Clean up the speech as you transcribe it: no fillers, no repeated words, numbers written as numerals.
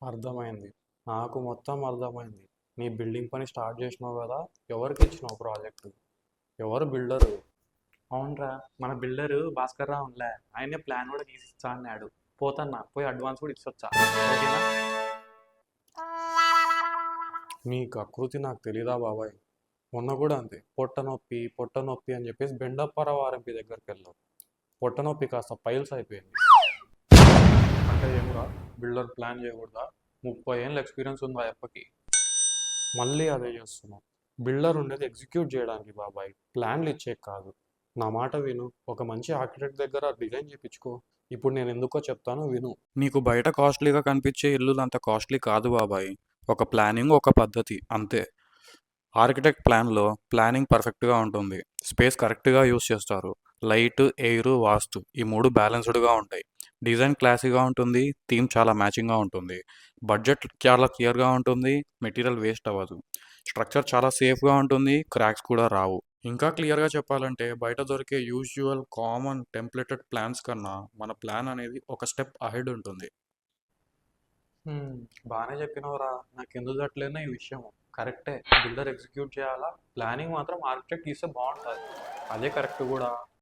అర్థమైంది. నాకు మొత్తం అర్థమైంది. నీ బిల్డింగ్ పని స్టార్ట్ చేసినావు కదా! ఎవరికి ఇచ్చినావు ప్రాజెక్టు? ఎవరు బిల్డరు? అవునరా, మన బిల్డరు భాస్కర్ రావు ఉండే, ఆయనే ప్లాన్ కూడా గీసిస్తా అన్నాడు. పోతన్నా పోయి అడ్వాన్స్ కూడా ఇచ్చొచ్చా? ఓకేనా? నీ కకృతి నాకు తెలీదా బాబాయ్? మొన్న కూడా అంతే, పొట్ట నొప్పి పొట్ట నొప్పి అని చెప్పేసి బెండప్పరావు ఆర్ఎంపీ దగ్గరికి వెళ్ళావు. పొట్ట నొప్పి కాస్త పైల్స్ అయిపోయింది. అంటే ఏమురా, బిల్డర్ ప్లాన్ చేయకూడదా? 30 ఏళ్ళ ఎక్స్పీరియన్స్ ఉంది ఆ అప్పకి. మళ్ళీ అదే చేస్తున్నావు. బిల్డర్ ఉండేది ఎగ్జిక్యూట్ చేయడానికి బాబాయ్, ప్లాన్లు ఇచ్చే కాదు. నా మాట విను, ఒక మంచి ఆర్కిటెక్ట్ దగ్గర డిజైన్ చేయించుకో. ఇప్పుడు నేను ఎందుకో చెప్తాను విను. నీకు బయట కాస్ట్లీగా కనిపించే ఇల్లులు అంత కాస్ట్లీ కాదు బాబాయ్. ఒక ప్లానింగ్, ఒక పద్ధతి అంతే. ఆర్కిటెక్ట్ ప్లాన్లో ప్లానింగ్ పర్ఫెక్ట్గా ఉంటుంది, స్పేస్ కరెక్ట్గా యూస్ చేస్తారు, లైట్, ఎయిర్, వాస్తు ఈ మూడు బ్యాలెన్స్డ్గా ఉంటాయి. డిజైన్ క్లాసీగా ఉంటుంది, థీమ్ చాలా మ్యాచింగ్గా ఉంటుంది, బడ్జెట్ చాలా క్లియర్గా ఉంటుంది, మెటీరియల్ వేస్ట్ అవ్వదు, స్ట్రక్చర్ చాలా సేఫ్గా ఉంటుంది, క్రాక్స్ కూడా రావు. ఇంకా క్లియర్గా చెప్పాలంటే బయట దొరికే యూజువల్ కామన్ టెంప్లెటెడ్ ప్లాన్స్ కన్నా మన ప్లాన్ అనేది ఒక స్టెప్ అహెడ్ ఉంటుంది. బాగానే చెప్పినవరా, నాకు ఎందుకు తట్టలేనా ఈ విషయం. కరెక్టే, బిల్డర్ ఎగ్జిక్యూట్ చేయాలా, ప్లానింగ్ మాత్రం ఆర్కిటెక్ట్ ఇస్తే బాగుంటుంది. అదే కరెక్ట్ కూడా.